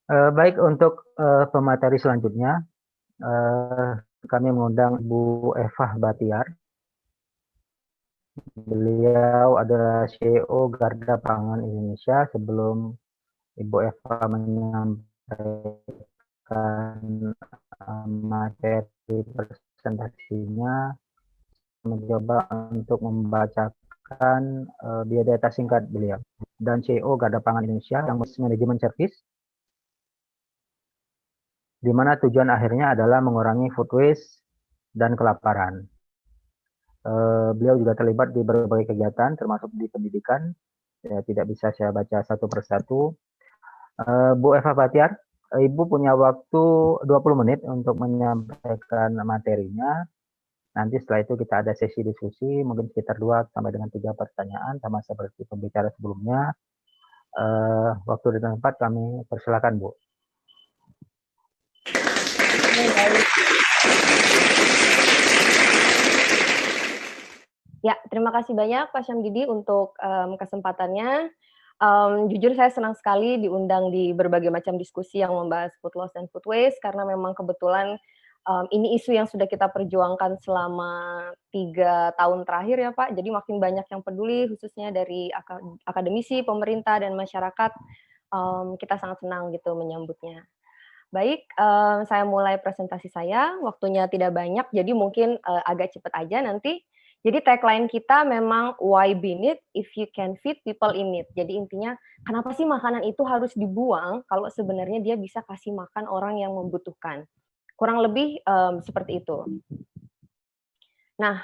Baik untuk pemateri selanjutnya, eh, kami mengundang Bu Eva Batiar. Beliau adalah CEO Garda Pangan Indonesia. Sebelum Ibu Eva menyampaikan materi presentasinya, mencoba untuk membacakan biodata singkat beliau. Dan CEO Garda Pangan Indonesia yang manajemen service, di mana tujuan akhirnya adalah mengurangi food waste dan kelaparan. Beliau juga terlibat di berbagai kegiatan, termasuk di pendidikan. Ya, tidak bisa saya baca satu persatu. Bu Eva Batiar, Ibu punya waktu 20 menit untuk menyampaikan materinya. Nanti setelah itu kita ada sesi diskusi, mungkin sekitar 2 sampai dengan 3 pertanyaan, sama seperti pembicara sebelumnya. Waktu dan tempat kami persilakan, Bu. Ya, terima kasih banyak Pak Syamdidi untuk kesempatannya. Jujur saya senang sekali diundang di berbagai macam diskusi yang membahas food loss dan food waste, karena memang kebetulan ini isu yang sudah kita perjuangkan selama 3 tahun terakhir ya Pak, jadi makin banyak yang peduli, khususnya dari akademisi, pemerintah, dan masyarakat. Kita sangat senang gitu menyambutnya. Baik, saya mulai presentasi saya, waktunya tidak banyak, jadi mungkin agak cepat aja nanti. Jadi tagline kita memang why be need if you can feed people in need. Jadi intinya kenapa sih makanan itu harus dibuang kalau sebenarnya dia bisa kasih makan orang yang membutuhkan. Kurang lebih seperti itu. Nah,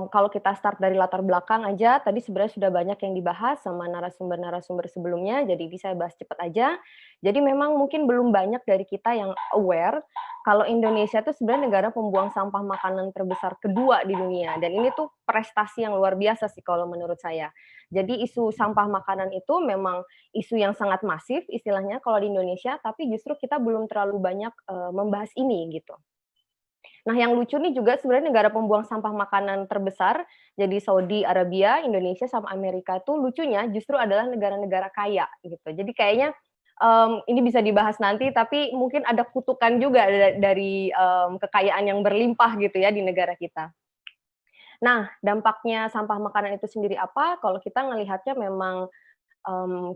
kalau kita start dari latar belakang aja, tadi sebenarnya sudah banyak yang dibahas sama narasumber-narasumber sebelumnya, jadi bisa bahas cepat aja. Jadi memang mungkin belum banyak dari kita yang aware kalau Indonesia itu sebenarnya negara pembuang sampah makanan terbesar kedua di dunia, dan ini tuh prestasi yang luar biasa sih kalau menurut saya. Jadi isu sampah makanan itu memang isu yang sangat masif istilahnya kalau di Indonesia, tapi justru kita belum terlalu banyak membahas ini gitu. Nah, yang lucu nih juga sebenarnya negara pembuang sampah makanan terbesar, jadi Saudi Arabia, Indonesia, sama Amerika tuh lucunya justru adalah negara-negara kaya gitu. Jadi kayaknya ini bisa dibahas nanti, tapi mungkin ada kutukan juga dari kekayaan yang berlimpah gitu ya di negara kita. Nah, dampaknya sampah makanan itu sendiri apa? Kalau kita ngelihatnya memang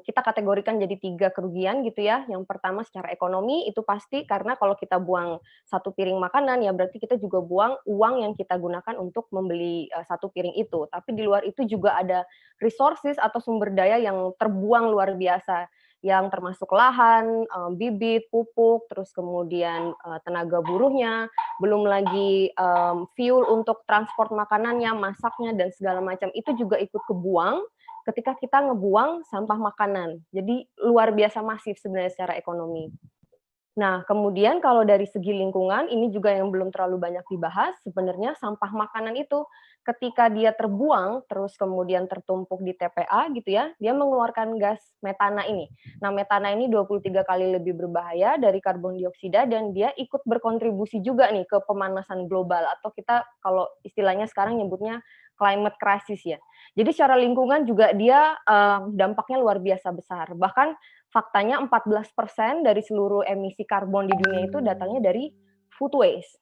kita kategorikan jadi 3 kerugian gitu ya. Yang pertama secara ekonomi, itu pasti karena kalau kita buang 1 piring makanan, ya berarti kita juga buang uang yang kita gunakan untuk membeli 1 piring itu. Tapi di luar itu juga ada resources atau sumber daya yang terbuang luar biasa, yang termasuk lahan, bibit, pupuk, terus kemudian tenaga buruhnya, belum lagi fuel untuk transport makanannya, masaknya, dan segala macam, itu juga ikut kebuang ketika kita ngebuang sampah makanan. Jadi luar biasa masif sebenarnya secara ekonomi. Nah, kemudian kalau dari segi lingkungan, ini juga yang belum terlalu banyak dibahas, sebenarnya sampah makanan itu ketika dia terbuang, terus kemudian tertumpuk di TPA gitu ya, dia mengeluarkan gas metana ini. Nah, metana ini 23 kali lebih berbahaya dari karbon dioksida, dan dia ikut berkontribusi juga nih ke pemanasan global, atau kita kalau istilahnya sekarang nyebutnya climate crisis ya. Jadi secara lingkungan juga dia dampaknya luar biasa besar. Bahkan faktanya 14% dari seluruh emisi karbon di dunia itu datangnya dari food waste.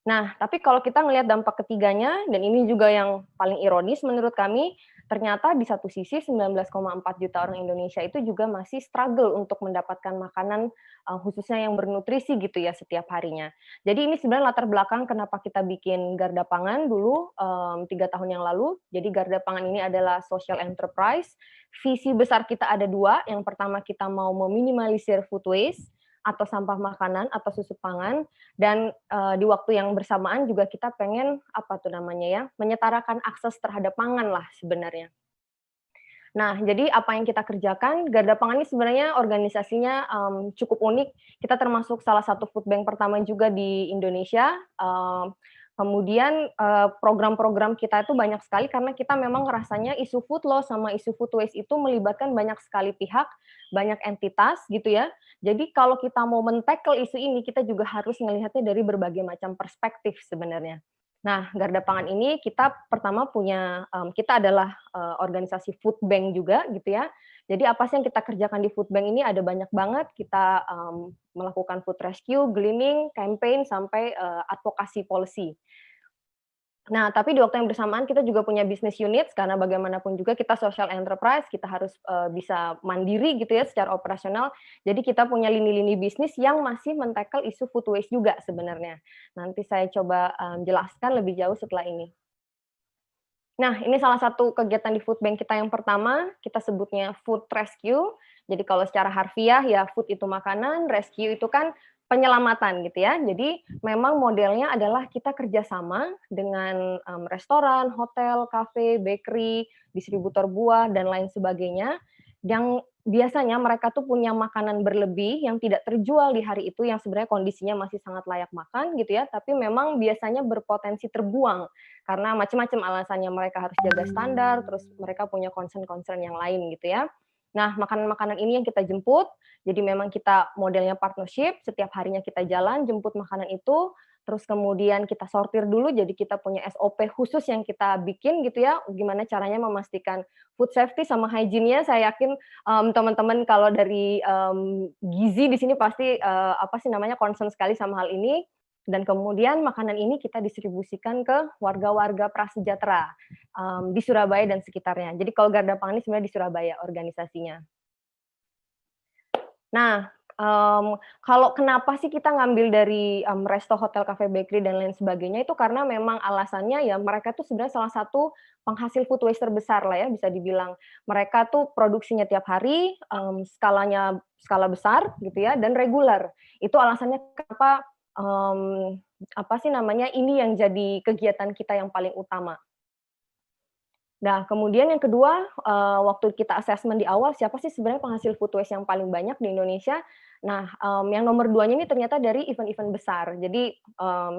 Nah, tapi kalau kita ngelihat dampak ketiganya, dan ini juga yang paling ironis menurut kami, ternyata di satu sisi 19,4 juta orang Indonesia itu juga masih struggle untuk mendapatkan makanan khususnya yang bernutrisi gitu ya setiap harinya. Jadi ini sebenarnya latar belakang kenapa kita bikin Garda Pangan dulu 3 tahun yang lalu. Jadi Garda Pangan ini adalah social enterprise. Visi besar kita ada 2. Yang pertama kita mau meminimalisir food waste atau sampah makanan atau susut pangan, dan di waktu yang bersamaan juga kita pengen apa tuh namanya ya, menyetarakan akses terhadap pangan lah sebenarnya. Nah, jadi apa yang kita kerjakan, Garda Pangan ini sebenarnya organisasinya cukup unik. Kita termasuk salah satu food bank pertama juga di Indonesia. Kemudian program-program kita itu banyak sekali karena kita memang rasanya isu food loss sama isu food waste itu melibatkan banyak sekali pihak, banyak entitas gitu ya. Jadi kalau kita mau men-tackle isu ini, kita juga harus melihatnya dari berbagai macam perspektif sebenarnya. Nah, Garda Pangan ini kita pertama punya, kita adalah organisasi food bank juga gitu ya, Jadi apa sih yang kita kerjakan di food bank ini ada banyak banget, kita melakukan food rescue, gleaning, campaign, sampai advokasi policy. Nah, tapi di waktu yang bersamaan kita juga punya business unit karena bagaimanapun juga kita social enterprise, kita harus bisa mandiri gitu ya secara operasional. Jadi kita punya lini-lini bisnis yang masih men-tackle isu food waste juga sebenarnya. Nanti saya coba jelaskan lebih jauh setelah ini. Nah, ini salah satu kegiatan di food bank kita yang pertama, kita sebutnya food rescue. Jadi kalau secara harfiah ya food itu makanan, rescue itu kan penyelamatan gitu ya. Jadi memang modelnya adalah kita kerjasama dengan restoran, hotel, kafe, bakery, distributor buah, dan lain sebagainya, yang biasanya mereka tuh punya makanan berlebih yang tidak terjual di hari itu, yang sebenarnya kondisinya masih sangat layak makan gitu ya, tapi memang biasanya berpotensi terbuang karena macam-macam alasannya, mereka harus jaga standar, terus mereka punya concern-concern yang lain gitu ya. Nah, makanan-makanan ini yang kita jemput, jadi memang kita modelnya partnership, setiap harinya kita jalan, jemput makanan itu, terus kemudian kita sortir dulu, jadi kita punya SOP khusus yang kita bikin gitu ya, gimana caranya memastikan food safety sama hygiene-nya. Saya yakin teman-teman kalau dari gizi di sini pasti apa sih namanya concern sekali sama hal ini. Dan kemudian makanan ini kita distribusikan ke warga-warga prasejahtera di Surabaya dan sekitarnya. Jadi kalau Garda Pangan ini sebenarnya di Surabaya organisasinya. Nah, kalau kenapa sih kita ngambil dari resto, hotel, cafe, bakery, dan lain sebagainya, itu karena memang alasannya ya mereka tuh sebenarnya salah satu penghasil food waste terbesar lah ya, bisa dibilang. Mereka tuh produksinya tiap hari, skala besar gitu ya, dan reguler. Itu alasannya kenapa apa sih namanya, ini yang jadi kegiatan kita yang paling utama. Nah, kemudian yang kedua, waktu kita assessment di awal, siapa sih sebenarnya penghasil food waste yang paling banyak di Indonesia? Nah, yang nomor 2-nya ini ternyata dari event-event besar. Jadi,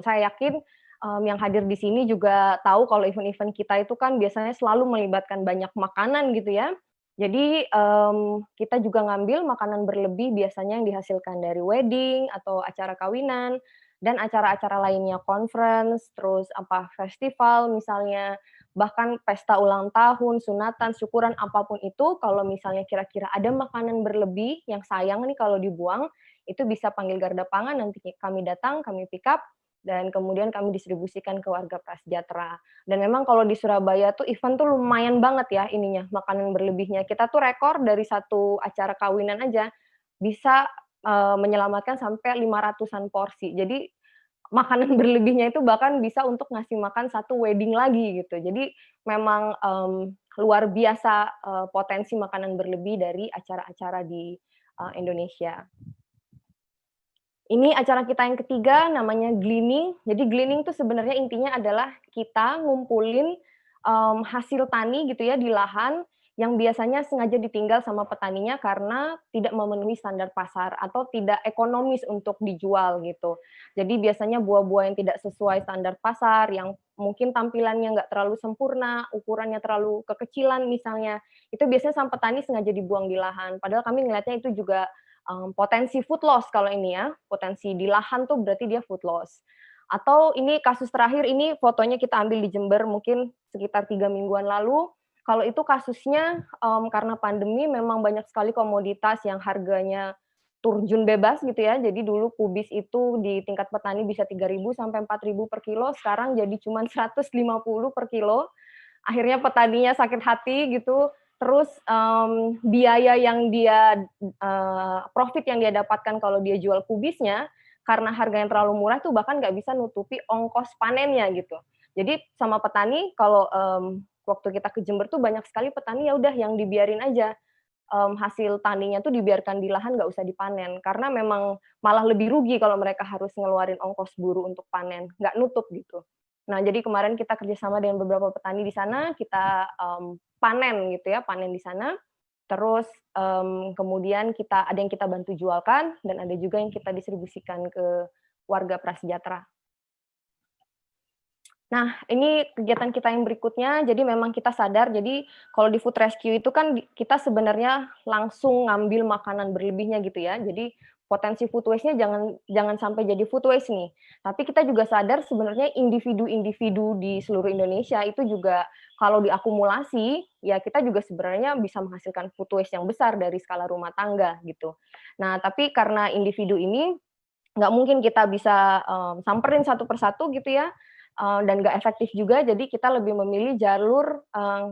saya yakin, yang hadir di sini juga tahu kalau event-event kita itu kan biasanya selalu melibatkan banyak makanan gitu ya. Jadi, kita juga ngambil makanan berlebih biasanya yang dihasilkan dari wedding atau acara kawinan, dan acara-acara lainnya, conference, terus festival misalnya, bahkan pesta ulang tahun, sunatan, syukuran, apapun itu, kalau misalnya kira-kira ada makanan berlebih yang sayang nih kalau dibuang, itu bisa panggil Garda Pangan, nanti kami datang, kami pick up, dan kemudian kami distribusikan ke warga prasejahtera. Dan memang kalau di Surabaya tuh event tuh lumayan banget ya ininya, makanan berlebihnya. Kita tuh rekor dari satu acara kawinan aja, bisa menyelamatkan sampai 500-an porsi. Jadi makanan berlebihnya itu bahkan bisa untuk ngasih makan satu wedding lagi gitu. Jadi memang luar biasa potensi makanan berlebih dari acara-acara di Indonesia. Ini acara kita yang ketiga namanya gleaning. Jadi gleaning itu sebenarnya intinya adalah kita ngumpulin hasil tani gitu ya di lahan yang biasanya sengaja ditinggal sama petaninya karena tidak memenuhi standar pasar atau tidak ekonomis untuk dijual gitu. Jadi biasanya buah-buah yang tidak sesuai standar pasar, yang mungkin tampilannya nggak terlalu sempurna, ukurannya terlalu kekecilan misalnya, itu biasanya sama petani sengaja dibuang di lahan. Padahal kami ngelihatnya itu juga potensi food loss kalau ini ya, potensi di lahan tuh berarti dia food loss. Atau ini kasus terakhir, ini fotonya kita ambil di Jember mungkin sekitar 3 mingguan lalu. Kalau itu kasusnya karena pandemi memang banyak sekali komoditas yang harganya turjun bebas gitu ya. Jadi dulu kubis itu di tingkat petani bisa 3.000 sampai 4.000 per kilo, sekarang jadi cuma 150 per kilo. Akhirnya petaninya sakit hati gitu, terus biaya yang dia profit yang dia dapatkan kalau dia jual kubisnya, karena harga yang terlalu murah tuh bahkan nggak bisa nutupi ongkos panennya gitu. Jadi sama petani kalau waktu kita ke Jember tuh banyak sekali petani ya udah yang dibiarin aja, hasil taninya tuh dibiarkan di lahan nggak usah dipanen, karena memang malah lebih rugi kalau mereka harus ngeluarin ongkos buruh untuk panen, nggak nutup gitu. Nah, jadi kemarin kita kerjasama dengan beberapa petani di sana, kita panen gitu ya, panen di sana. Terus kemudian ada yang kita bantu jualkan, dan ada juga yang kita distribusikan ke warga prasejahtera. Nah, ini kegiatan kita yang berikutnya, jadi memang kita sadar, jadi kalau di food rescue itu kan kita sebenarnya langsung ngambil makanan berlebihnya gitu ya. Jadi potensi food waste-nya jangan sampai jadi food waste nih. Tapi kita juga sadar sebenarnya individu-individu di seluruh Indonesia itu juga kalau diakumulasi, ya kita juga sebenarnya bisa menghasilkan food waste yang besar dari skala rumah tangga gitu. Nah, tapi karena individu ini nggak mungkin kita bisa samperin satu persatu gitu ya, dan nggak efektif juga, jadi kita lebih memilih jalur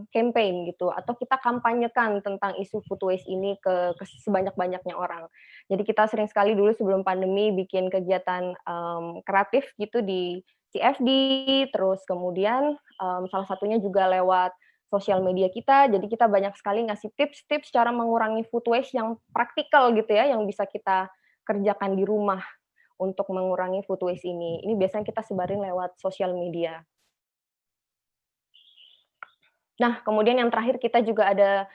campaign gitu, atau kita kampanyekan tentang isu food waste ini ke sebanyak-banyaknya orang. Jadi kita sering sekali dulu sebelum pandemi bikin kegiatan kreatif gitu di CFD, terus kemudian salah satunya juga lewat sosial media kita, jadi kita banyak sekali ngasih tips-tips cara mengurangi food waste yang praktikal gitu ya, yang bisa kita kerjakan di rumah untuk mengurangi food waste ini. Ini biasanya kita sebarin lewat sosial media. Nah, kemudian yang terakhir kita juga ada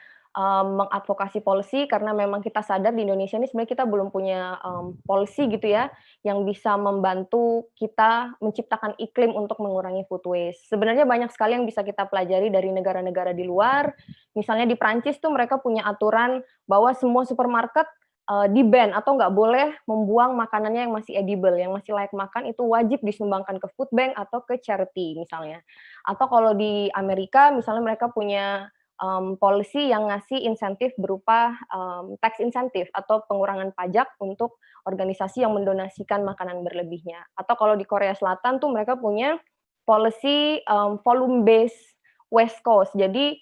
mengadvokasi policy karena memang kita sadar di Indonesia ini sebenarnya kita belum punya policy gitu ya yang bisa membantu kita menciptakan iklim untuk mengurangi food waste. Sebenarnya banyak sekali yang bisa kita pelajari dari negara-negara di luar. Misalnya di Prancis tuh mereka punya aturan bahwa semua supermarket di-ban atau nggak boleh membuang makanannya yang masih edible, yang masih layak makan itu wajib disumbangkan ke food bank atau ke charity misalnya. Atau kalau di Amerika misalnya mereka punya policy yang ngasih insentif berupa tax insentif atau pengurangan pajak untuk organisasi yang mendonasikan makanan berlebihnya. Atau kalau di Korea Selatan tuh mereka punya policy volume based waste cost. Jadi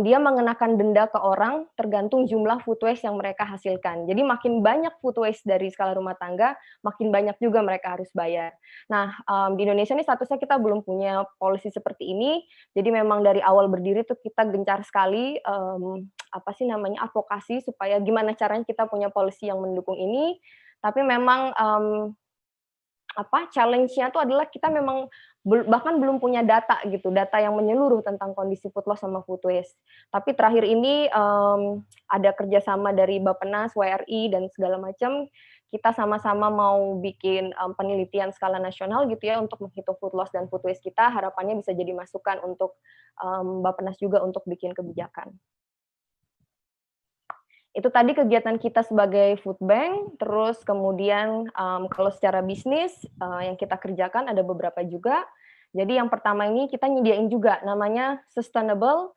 dia mengenakan denda ke orang tergantung jumlah food waste yang mereka hasilkan. Jadi makin banyak food waste dari skala rumah tangga, makin banyak juga mereka harus bayar. Nah, di Indonesia ini statusnya kita belum punya policy seperti ini, jadi memang dari awal berdiri tuh kita gencar sekali, apa sih namanya, advokasi supaya gimana caranya kita punya policy yang mendukung ini, tapi memang, challenge-nya tuh adalah kita memang bahkan belum punya data gitu, data yang menyeluruh tentang kondisi food loss sama food waste. Tapi terakhir ini, ada kerjasama dari Bappenas, WRI, dan segala macam, kita sama-sama mau bikin, penelitian skala nasional gitu ya, untuk menghitung food loss dan food waste kita, harapannya bisa jadi masukan untuk, Bappenas juga untuk bikin kebijakan. Itu tadi kegiatan kita sebagai food bank, terus kemudian kalau secara bisnis yang kita kerjakan ada beberapa juga. Jadi yang pertama ini kita nyediain juga namanya Sustainable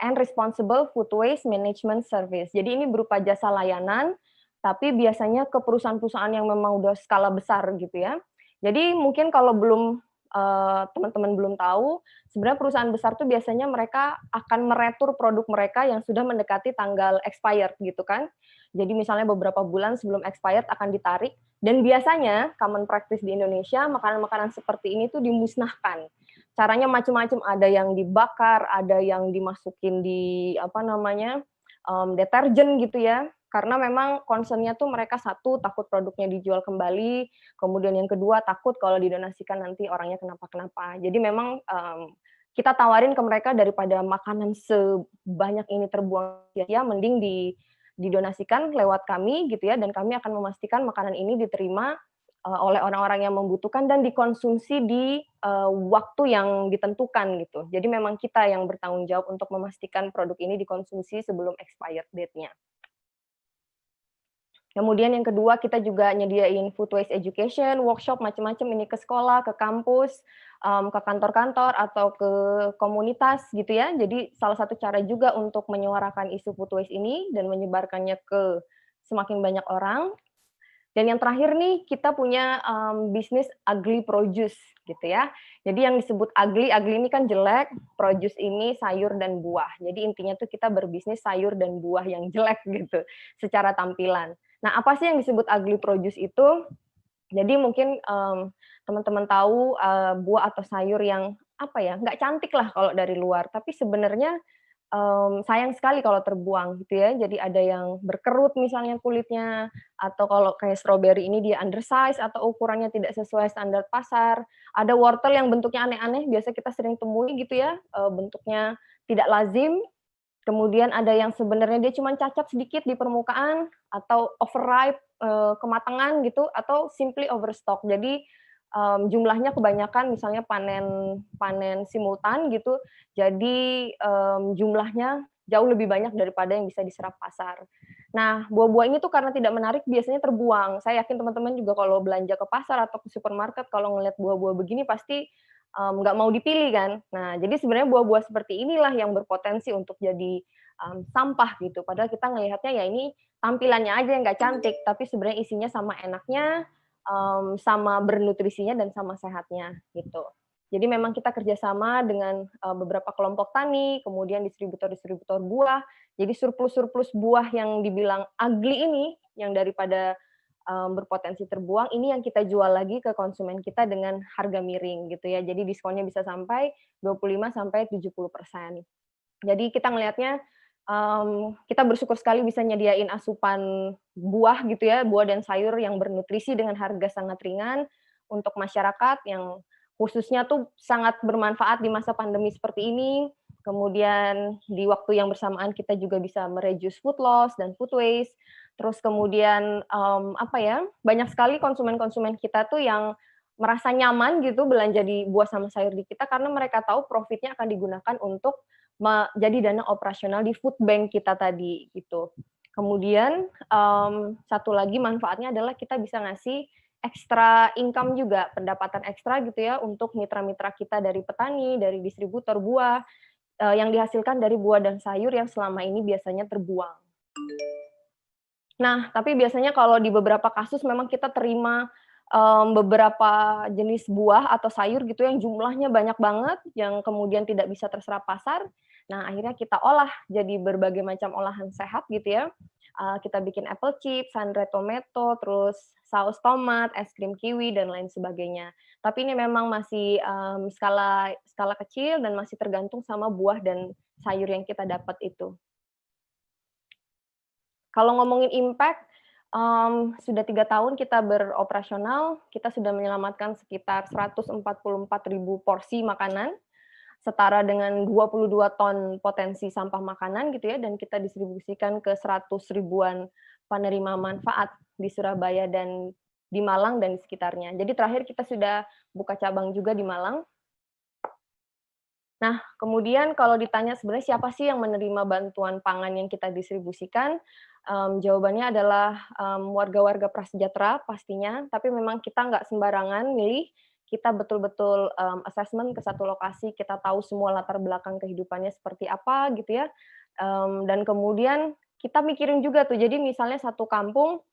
and Responsible Food Waste Management Service. Jadi ini berupa jasa layanan, tapi biasanya ke perusahaan-perusahaan yang memang udah skala besar gitu ya. Jadi mungkin kalau teman-teman belum tahu, sebenarnya perusahaan besar tuh biasanya mereka akan meretur produk mereka yang sudah mendekati tanggal expired gitu kan. Jadi misalnya beberapa bulan sebelum expired akan ditarik, dan biasanya common practice di Indonesia makanan-makanan seperti ini tuh dimusnahkan. Caranya macam-macam, ada yang dibakar, ada yang dimasukin di deterjen gitu ya. Karena memang concern-nya tuh mereka satu takut produknya dijual kembali, kemudian yang kedua takut kalau didonasikan nanti orangnya kenapa-kenapa. Jadi memang kita tawarin ke mereka daripada makanan sebanyak ini terbuang sia-sia, mending didonasikan lewat kami gitu ya, dan kami akan memastikan makanan ini diterima oleh orang-orang yang membutuhkan dan dikonsumsi di waktu yang ditentukan gitu. Jadi memang kita yang bertanggung jawab untuk memastikan produk ini dikonsumsi sebelum expired date-nya. Kemudian yang kedua kita juga nyediain food waste education, workshop macam-macam ini ke sekolah, ke kampus, ke kantor-kantor atau ke komunitas gitu ya. Jadi salah satu cara juga untuk menyuarakan isu food waste ini dan menyebarkannya ke semakin banyak orang. Dan yang terakhir nih kita punya bisnis ugly produce gitu ya. Jadi yang disebut ugly ini kan jelek, produce ini sayur dan buah. Jadi intinya tuh kita berbisnis sayur dan buah yang jelek gitu secara tampilan. Nah, apa sih yang disebut ugly produce itu? Jadi mungkin teman-teman tahu buah atau sayur yang nggak cantik lah kalau dari luar, tapi sebenarnya sayang sekali kalau terbuang gitu ya. Jadi ada yang berkerut misalnya kulitnya, atau kalau kayak stroberi ini dia undersize atau ukurannya tidak sesuai standar pasar. Ada wortel yang bentuknya aneh-aneh, biasa kita sering temui gitu ya, bentuknya tidak lazim. Kemudian ada yang sebenarnya dia cuma cacat sedikit di permukaan, atau overripe, kematangan gitu, atau simply overstock. Jadi jumlahnya kebanyakan misalnya panen simultan gitu, jadi jumlahnya jauh lebih banyak daripada yang bisa diserap pasar. Nah, buah-buah ini tuh karena tidak menarik biasanya terbuang. Saya yakin teman-teman juga kalau belanja ke pasar atau ke supermarket kalau ngelihat buah-buah begini pasti nggak mau dipilih kan. Nah, jadi sebenarnya buah-buah seperti inilah yang berpotensi untuk jadi sampah gitu. Padahal kita ngelihatnya ya ini tampilannya aja yang nggak cantik, tapi sebenarnya isinya sama enaknya, sama bernutrisinya dan sama sehatnya gitu. Jadi memang kita kerjasama dengan beberapa kelompok tani, kemudian distributor-distributor buah. Jadi surplus-surplus buah yang dibilang ugly ini, yang daripada berpotensi terbuang, ini yang kita jual lagi ke konsumen kita dengan harga miring gitu ya. Jadi diskonnya bisa sampai 25-70%. Jadi kita ngelihatnya kita bersyukur sekali bisa nyediain asupan buah gitu ya, buah dan sayur yang bernutrisi dengan harga sangat ringan untuk masyarakat yang khususnya tuh sangat bermanfaat di masa pandemi seperti ini. Kemudian di waktu yang bersamaan kita juga bisa mereduce food loss dan food waste. Terus kemudian banyak sekali konsumen-konsumen kita tuh yang merasa nyaman gitu belanja di buah sama sayur di kita karena mereka tahu profitnya akan digunakan untuk jadi dana operasional di food bank kita tadi gitu. Kemudian satu lagi manfaatnya adalah kita bisa ngasih ekstra income juga, pendapatan ekstra gitu ya untuk mitra-mitra kita dari petani, dari distributor buah yang dihasilkan dari buah dan sayur yang selama ini biasanya terbuang. Nah, tapi biasanya kalau di beberapa kasus memang kita terima beberapa jenis buah atau sayur gitu yang jumlahnya banyak banget, yang kemudian tidak bisa terserap pasar. Nah, akhirnya kita olah jadi berbagai macam olahan sehat gitu ya. Kita bikin apple chips, sunray tomato, terus saus tomat, es krim kiwi, dan lain sebagainya. Tapi ini memang masih skala kecil dan masih tergantung sama buah dan sayur yang kita dapat itu. Kalau ngomongin impact, sudah 3 tahun kita beroperasional, kita sudah menyelamatkan sekitar 144.000 porsi makanan, setara dengan 22 ton potensi sampah makanan gitu ya, dan kita distribusikan ke 100 ribuan penerima manfaat di Surabaya dan di Malang dan di sekitarnya. Jadi terakhir kita sudah buka cabang juga di Malang. Nah, kemudian kalau ditanya sebenarnya siapa sih yang menerima bantuan pangan yang kita distribusikan, jawabannya adalah warga-warga prasejahtera pastinya, tapi memang kita nggak sembarangan milih, kita betul-betul assessment ke satu lokasi, kita tahu semua latar belakang kehidupannya seperti apa gitu ya, dan kemudian kita mikirin juga tuh, jadi misalnya satu kampung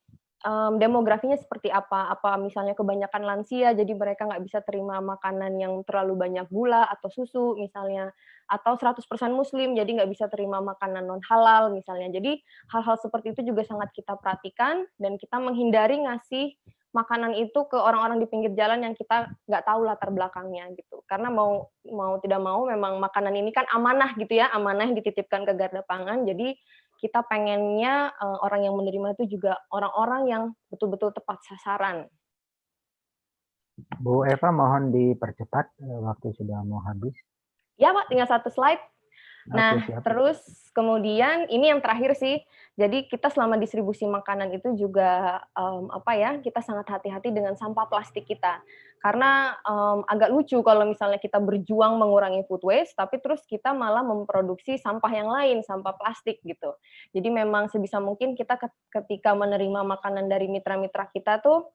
demografinya seperti apa misalnya kebanyakan lansia, jadi mereka nggak bisa terima makanan yang terlalu banyak gula atau susu misalnya, atau 100% muslim, jadi nggak bisa terima makanan non halal misalnya. Jadi hal-hal seperti itu juga sangat kita perhatikan dan kita menghindari ngasih makanan itu ke orang-orang di pinggir jalan yang kita nggak tahu latar belakangnya gitu. Karena mau tidak mau memang makanan ini kan amanah gitu ya, amanah yang dititipkan ke garda pangan, jadi kita pengennya orang yang menerima itu juga orang-orang yang betul-betul tepat sasaran. Bu Eva, mohon dipercepat, waktu sudah mau habis. Ya Pak, tinggal 1 slide. Nah, siap. terus kemudian ini yang terakhir sih. Jadi kita selama distribusi makanan itu juga kita sangat hati-hati dengan sampah plastik kita. Karena agak lucu kalau misalnya kita berjuang mengurangi food waste, tapi terus kita malah memproduksi sampah yang lain, sampah plastik gitu. Jadi memang sebisa mungkin kita ketika menerima makanan dari mitra-mitra kita tuh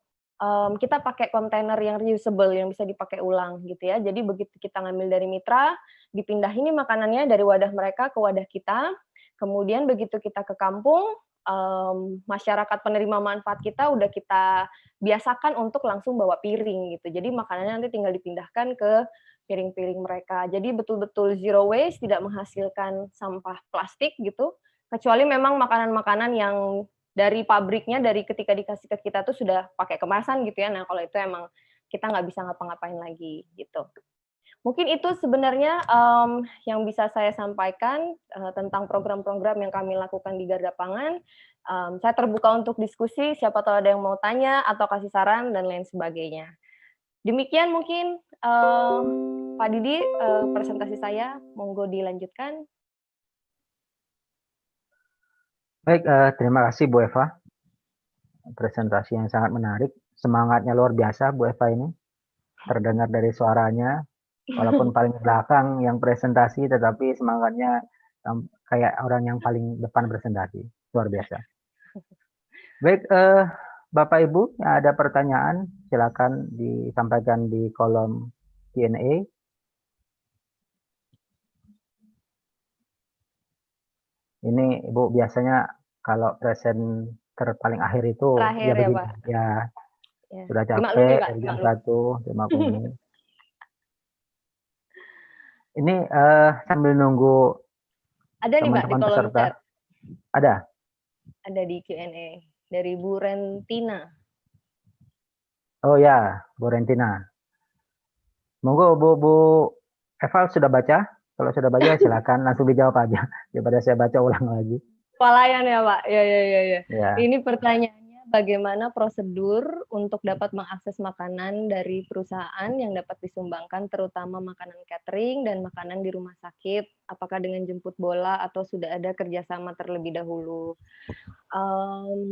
kita pakai kontainer yang reusable yang bisa dipakai ulang gitu ya. Jadi begitu kita ngambil dari mitra, dipindahin nih makanannya dari wadah mereka ke wadah kita. Kemudian begitu kita ke kampung, masyarakat penerima manfaat kita udah kita biasakan untuk langsung bawa piring gitu. Jadi makanannya nanti tinggal dipindahkan ke piring-piring mereka. Jadi betul-betul zero waste, tidak menghasilkan sampah plastik gitu. Kecuali memang makanan-makanan yang dari pabriknya, dari ketika dikasih ke kita tuh sudah pakai kemasan gitu ya. Nah, kalau itu emang kita nggak bisa ngapa-ngapain lagi gitu. Mungkin itu sebenarnya yang bisa saya sampaikan tentang program-program yang kami lakukan di Garda Pangan. Saya terbuka untuk diskusi, siapa tahu ada yang mau tanya atau kasih saran dan lain sebagainya. Demikian mungkin Pak Didi presentasi saya, monggo dilanjutkan. Baik, terima kasih Bu Eva. Presentasi yang sangat menarik, semangatnya luar biasa Bu Eva ini. terdengar dari suaranya, walaupun paling belakang yang presentasi, tetapi semangatnya kayak orang yang paling depan presentasi. Luar biasa. Baik, Bapak Ibu, ada pertanyaan, silakan disampaikan di kolom Q&A. Ini Ibu biasanya kalau presenter paling akhir itu Terakhir ya ya, begini, Pak. ya Ya. sudah Dimaklumi, capek Pak, dari jam dimaklumi. 1, dimaklumi. Ini sambil nunggu Ada nih, Pak, di teman-teman kolom peserta. chat. Ada? Ada di Q&A dari Bu Rentina. Oh ya, Bu Rentina. Monggo Bu Eval sudah baca? Kalau sudah baca silakan langsung dijawab aja daripada saya baca ulang lagi. Pelayan ya, Pak. Ya. Ya. Ini pertanyaannya, bagaimana prosedur untuk dapat mengakses makanan dari perusahaan yang dapat disumbangkan, terutama makanan catering dan makanan di rumah sakit? Apakah dengan jemput bola atau sudah ada kerjasama terlebih dahulu?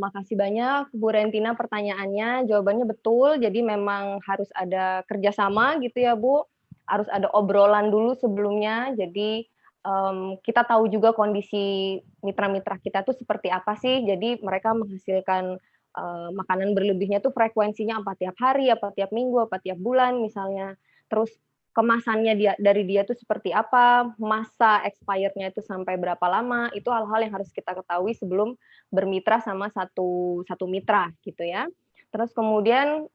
Makasih banyak Bu Rentina pertanyaannya. Jawabannya betul. Jadi memang harus ada kerjasama gitu ya, Bu. Harus ada obrolan dulu sebelumnya. Jadi kita tahu juga kondisi mitra-mitra kita tuh seperti apa sih. Jadi mereka menghasilkan makanan berlebihnya tuh frekuensinya apa tiap hari, apa tiap minggu, apa tiap bulan misalnya. Terus kemasannya dari dia tuh seperti apa, masa expirednya itu sampai berapa lama, itu hal-hal yang harus kita ketahui sebelum bermitra sama satu mitra gitu ya. Terus kemudian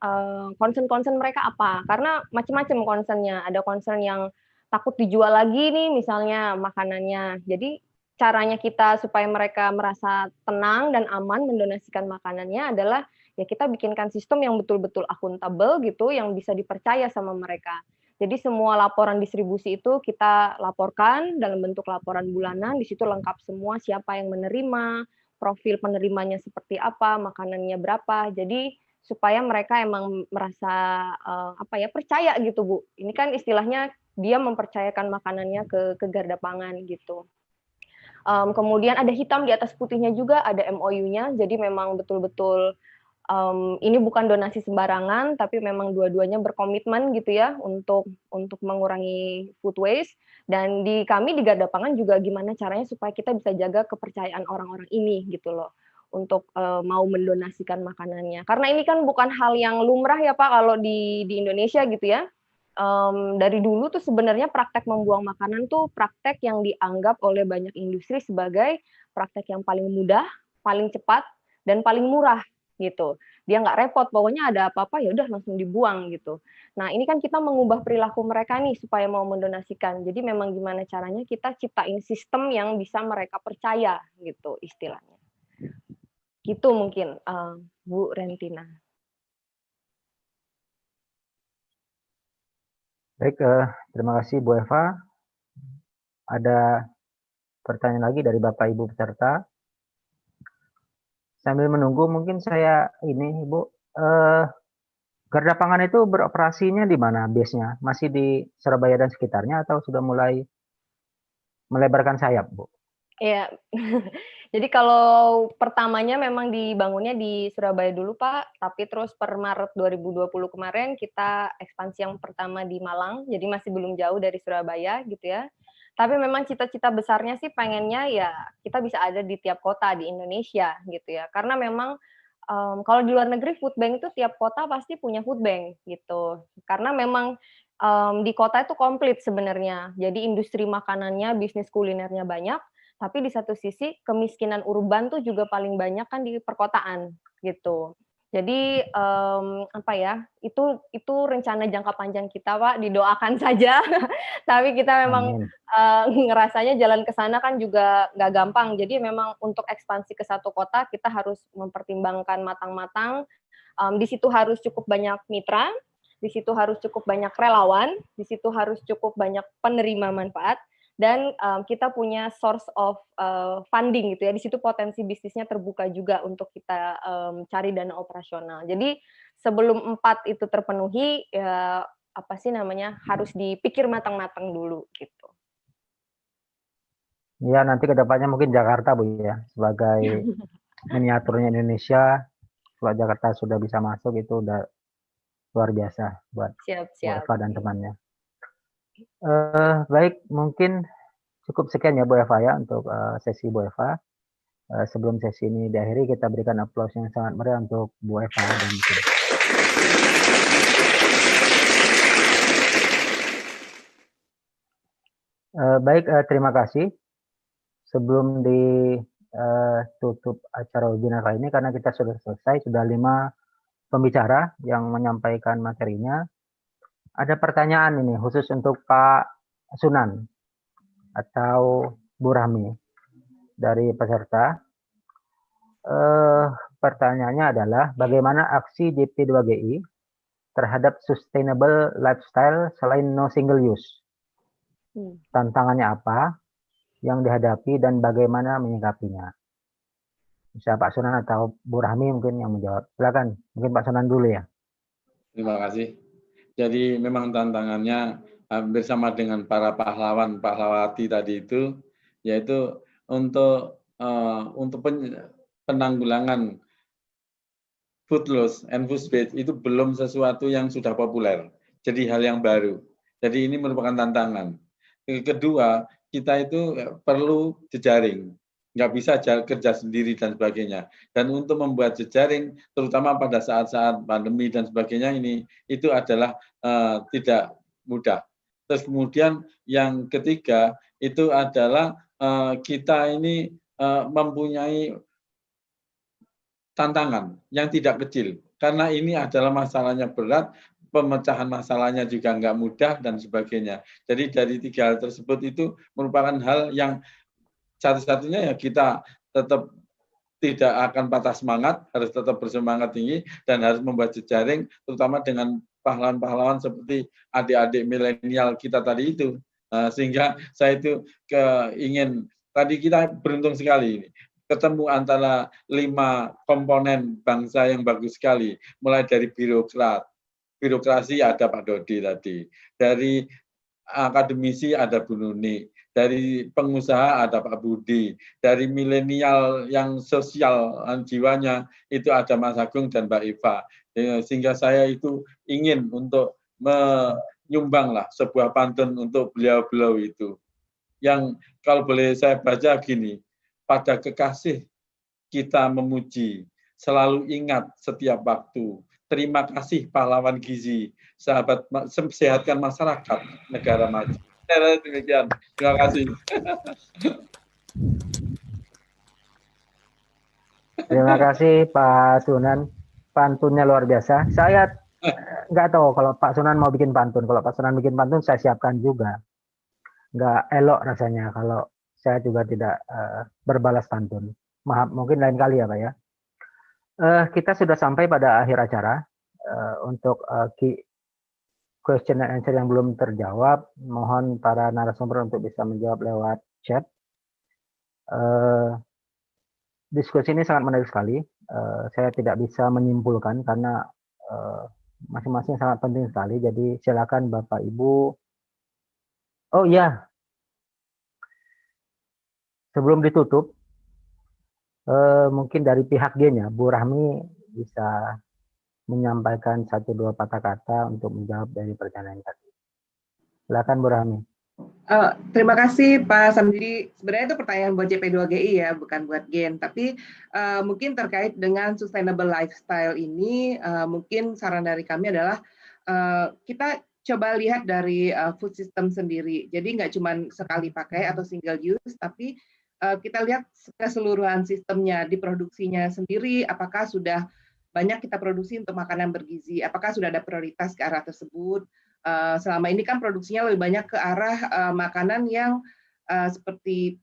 concern mereka apa? Karena macam-macam concernnya. Ada concern yang takut dijual lagi nih misalnya makanannya. Jadi caranya kita supaya mereka merasa tenang dan aman mendonasikan makanannya adalah ya kita bikinkan sistem yang betul-betul akuntabel gitu, yang bisa dipercaya sama mereka. Jadi semua laporan distribusi itu kita laporkan dalam bentuk laporan bulanan, di situ lengkap semua siapa yang menerima, profil penerimanya seperti apa, makanannya berapa. Jadi supaya mereka emang merasa percaya gitu, Bu. Ini kan istilahnya dia mempercayakan makanannya ke garda pangan gitu. Kemudian ada hitam di atas putihnya juga, ada MOU-nya. Jadi memang betul-betul ini bukan donasi sembarangan, tapi memang dua-duanya berkomitmen gitu ya untuk mengurangi food waste. Dan di kami di Garda Pangan juga gimana caranya supaya kita bisa jaga kepercayaan orang-orang ini gitu loh, untuk mau mendonasikan makanannya. Karena ini kan bukan hal yang lumrah ya Pak kalau di Indonesia gitu ya. Dari dulu tuh sebenarnya praktek membuang makanan tuh praktek yang dianggap oleh banyak industri sebagai praktek yang paling mudah, paling cepat, dan paling murah gitu. Dia nggak repot, pokoknya ada apa-apa ya udah langsung dibuang gitu. Nah ini kan kita mengubah perilaku mereka nih supaya mau mendonasikan. Jadi memang gimana caranya kita ciptain sistem yang bisa mereka percaya gitu istilahnya. Gitu mungkin Bu Rentina. Baik, terima kasih Bu Eva. Ada pertanyaan lagi dari Bapak Ibu peserta. Sambil menunggu mungkin saya ini Ibu, Garda Pangan itu beroperasinya di mana base-nya? Masih di Surabaya dan sekitarnya atau sudah mulai melebarkan sayap, Bu? Iya. Jadi kalau pertamanya memang dibangunnya di Surabaya dulu, Pak, tapi terus per Maret 2020 kemarin kita ekspansi yang pertama di Malang, jadi masih belum jauh dari Surabaya gitu ya. Tapi memang cita-cita besarnya sih pengennya ya kita bisa ada di tiap kota di Indonesia gitu ya. Karena memang kalau di luar negeri food bank itu tiap kota pasti punya food bank gitu. Karena memang di kota itu komplit sebenarnya. Jadi industri makanannya, bisnis kulinernya banyak, tapi di satu sisi kemiskinan urban tuh juga paling banyak kan di perkotaan gitu. Jadi itu rencana jangka panjang kita Pak, didoakan saja. Tapi kita memang Amin. ngerasanya jalan ke sana kan juga nggak gampang. Jadi memang untuk ekspansi ke satu kota kita harus mempertimbangkan matang-matang. Di situ harus cukup banyak mitra, di situ harus cukup banyak relawan, di situ harus cukup banyak penerima manfaat, dan kita punya source of funding gitu ya. Di situ potensi bisnisnya terbuka juga untuk kita cari dana operasional. Jadi sebelum 4 itu terpenuhi ya harus dipikir matang-matang dulu gitu. Ya, nanti ke depannya mungkin Jakarta, Bu ya, sebagai miniaturnya Indonesia. Kalau Jakarta sudah bisa masuk itu udah luar biasa buat Siap, Bu siap. Eva dan temannya. Baik, mungkin cukup sekian ya Bu Eva ya untuk sesi Bu Eva. Sebelum sesi ini diakhiri, kita berikan aplaus yang sangat meriah untuk Bu Eva dan tim. Baik, terima kasih. Sebelum ditutup acara webinar kali ini, karena kita sudah selesai, sudah 5 pembicara yang menyampaikan materinya. Ada pertanyaan ini khusus untuk Pak Sunan atau Bu Rahmi dari peserta. Pertanyaannya adalah bagaimana aksi JP2GI terhadap sustainable lifestyle selain no single use? Tantangannya apa yang dihadapi dan bagaimana menyikapinya? Bisa Pak Sunan atau Bu Rahmi mungkin yang menjawab. Silakan, mungkin Pak Sunan dulu ya. Terima kasih. Jadi memang tantangannya bersama dengan para pahlawan pahlawati tadi itu, yaitu untuk penanggulangan food loss and food waste itu belum sesuatu yang sudah populer. Jadi hal yang baru. Jadi ini merupakan tantangan. Kedua, kita itu perlu jejaring. Nggak bisa kerja sendiri dan sebagainya. Dan untuk membuat jejaring, terutama pada saat-saat pandemi dan sebagainya ini, itu adalah tidak mudah. Terus kemudian yang ketiga, itu adalah kita ini mempunyai tantangan yang tidak kecil. Karena ini adalah masalahnya berat, pemecahan masalahnya juga nggak mudah dan sebagainya. Jadi dari 3 hal tersebut itu merupakan hal yang satu-satunya ya kita tetap tidak akan patah semangat, harus tetap bersemangat tinggi dan harus membuat jejaring, terutama dengan pahlawan-pahlawan seperti adik-adik milenial kita tadi itu. Sehingga saya itu ingin, tadi kita beruntung sekali ini, ketemu antara 5 komponen bangsa yang bagus sekali, mulai dari birokrasi ada Pak Dodi tadi, dari akademisi ada Bu Nuni, dari pengusaha ada Pak Budi, dari milenial yang sosial jiwanya itu ada Mas Agung dan Mbak Eva. Sehingga saya itu ingin untuk menyumbanglah sebuah pantun untuk beliau-beliau itu. Yang kalau boleh saya baca gini, pada kekasih kita memuji, selalu ingat setiap waktu. Terima kasih pahlawan gizi, sahabat sehatkan masyarakat, negara maju. Demikian. Terima kasih. Terima kasih Pak Sunan, pantunnya luar biasa. Saya nggak tahu kalau Pak Sunan mau bikin pantun. Kalau Pak Sunan bikin pantun, saya siapkan juga. Nggak elok rasanya kalau saya juga tidak berbalas pantun. Maaf, mungkin lain kali ya Pak ya. Kita sudah sampai pada akhir acara. Untuk question and answer yang belum terjawab, mohon para narasumber untuk bisa menjawab lewat chat. Diskusi ini sangat menarik sekali. Saya tidak bisa menyimpulkan karena masing-masing sangat penting sekali. Jadi silakan Bapak Ibu. Oh iya, sebelum ditutup, mungkin dari pihak G-nya, Bu Rahmi bisa menyampaikan 1-2 patah kata untuk menjawab dari pertanyaan tadi. Silakan Bu Rahmi. Terima kasih Pak Samdi. Sebenarnya itu pertanyaan buat JP2GI ya, bukan buat Gen. Tapi mungkin terkait dengan sustainable lifestyle ini, mungkin saran dari kami adalah kita coba lihat dari food system sendiri. Jadi nggak cuma sekali pakai atau single use, tapi kita lihat keseluruhan sistemnya, di produksinya sendiri, apakah sudah banyak kita produksi untuk makanan bergizi, apakah sudah ada prioritas ke arah tersebut. Selama ini kan produksinya lebih banyak ke arah makanan yang seperti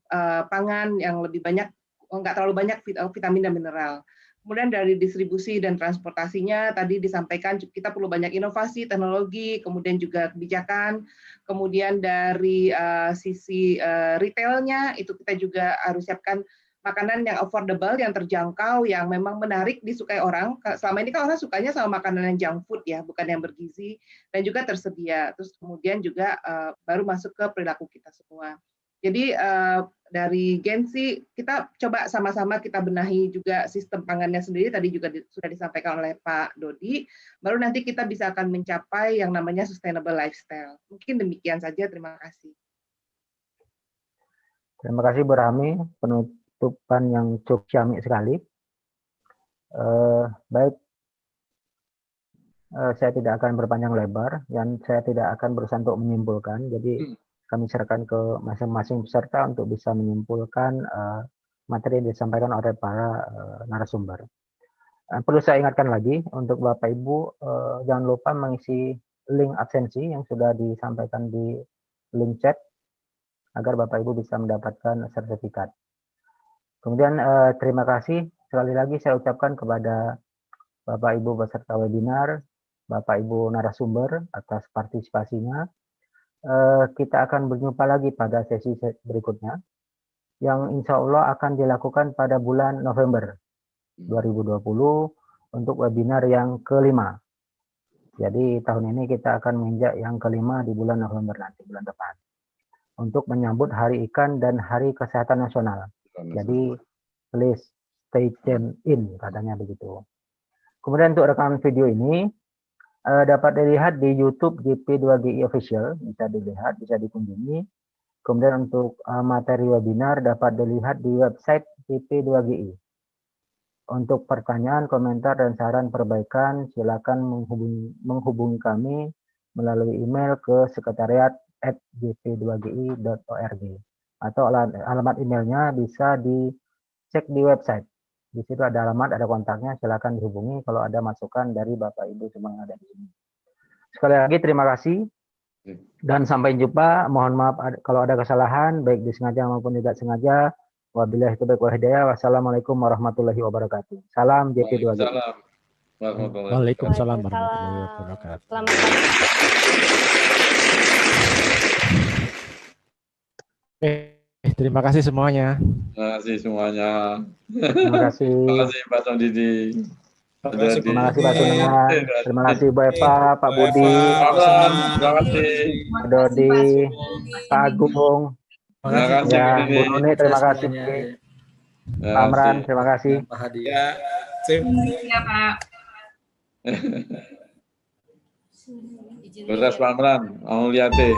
pangan yang lebih banyak, nggak terlalu banyak vitamin dan mineral. Kemudian dari distribusi dan transportasinya tadi disampaikan kita perlu banyak inovasi, teknologi, kemudian juga kebijakan. Kemudian dari sisi retailnya itu kita juga harus siapkan makanan yang affordable, yang terjangkau, yang memang menarik, disukai orang. Selama ini kan orang sukanya sama makanan yang junk food ya, bukan yang bergizi, dan juga tersedia. Terus kemudian juga baru masuk ke perilaku kita semua. Jadi dari Gensi kita coba sama-sama kita benahi juga sistem pangannya sendiri. Tadi juga sudah disampaikan oleh Pak Dodi. Baru nanti kita bisa akan mencapai yang namanya sustainable lifestyle. Mungkin demikian saja. Terima kasih. Terima kasih Bu Rahmi, penutupan yang cukup syamik sekali. Baik, saya tidak akan berpanjang lebar dan saya tidak akan berusaha untuk menyimpulkan. Jadi kami serahkan ke masing-masing peserta untuk bisa menyimpulkan materi yang disampaikan oleh para narasumber. Perlu saya ingatkan lagi untuk Bapak Ibu, jangan lupa mengisi link absensi yang sudah disampaikan di link chat agar Bapak Ibu bisa mendapatkan sertifikat. Kemudian terima kasih sekali lagi saya ucapkan kepada Bapak Ibu peserta webinar, Bapak Ibu narasumber atas partisipasinya. Kita akan berjumpa lagi pada sesi berikutnya yang insya Allah akan dilakukan pada bulan November 2020 untuk webinar yang kelima. Jadi tahun ini kita akan menginjak yang kelima di bulan November nanti, bulan depan, untuk menyambut Hari Ikan dan Hari Kesehatan Nasional. Jadi please stay tuned in, katanya begitu. Kemudian untuk rekaman video ini dapat dilihat di YouTube GP2GI Official, bisa dilihat, bisa dikunjungi. Kemudian untuk materi webinar dapat dilihat di website GP2GI. Untuk pertanyaan, komentar, dan saran perbaikan, silakan menghubungi kami melalui email ke sekretariat@gp2gi.org atau alamat emailnya bisa dicek di website. Di situ ada alamat, ada kontaknya, silakan dihubungi kalau ada masukan dari Bapak Ibu semua yang ada di sini. Sekali lagi terima kasih dan sampai jumpa. Mohon maaf kalau ada kesalahan baik disengaja maupun tidak sengaja. Wabillahi taufiq wal hidayah. Wassalamualaikum warahmatullahi wabarakatuh. Salam JP2G. Waalaikumsalam warahmatullahi wabarakatuh. Selamat pagi. Terima kasih semuanya. Terima kasih semuanya. Terima kasih. Terima kasih Pak Samdidi. Terima kasih Pak Sunan. Terima kasih Bu Eva, Pak Budi, Terima kasih. Pak Dodi, Pak Agung. Terima kasih. Ya, Bu Nuni, terima kasih. Pak Amran, terima kasih. Pak Hadi. Ya, sip. Ya, Pak. Beras Pak Amran, mau lihat deh.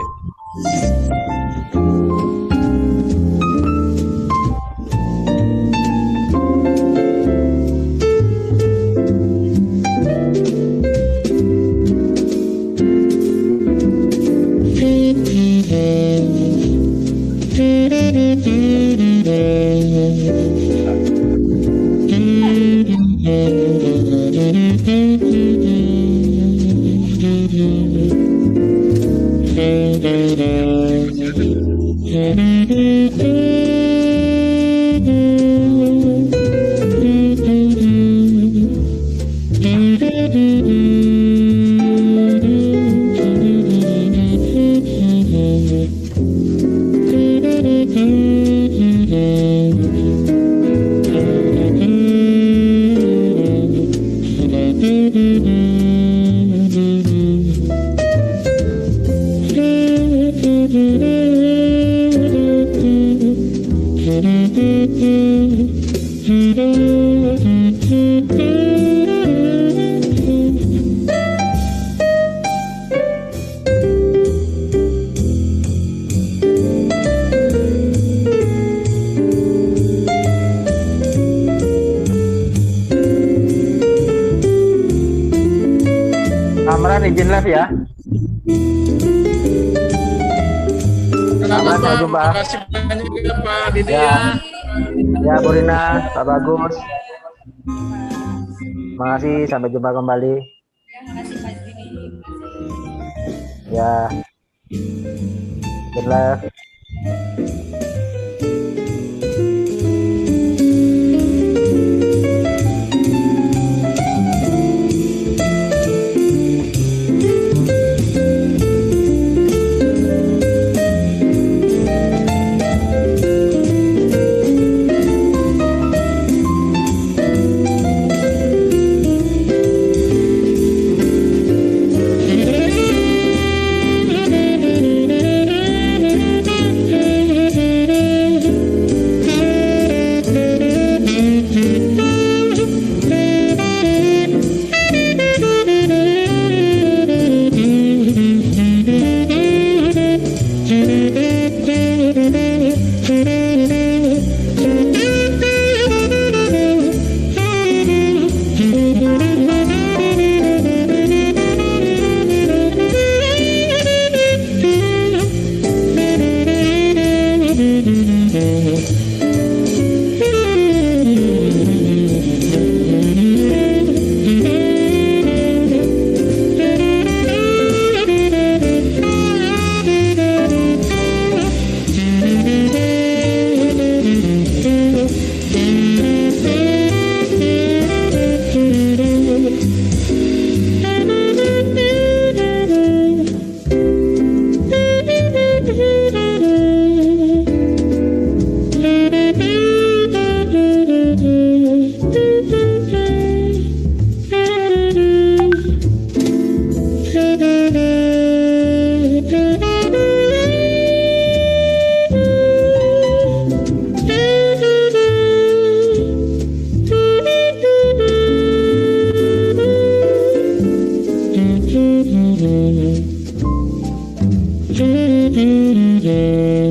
Amran izin live ya. Amran sampai jumpa. Terima kasih banyak juga Pak Didi Ya. ya. Ya Bu Rina, Pak Bagus. Terima kasih, sampai jumpa kembali. Ya. Izin live. Didi.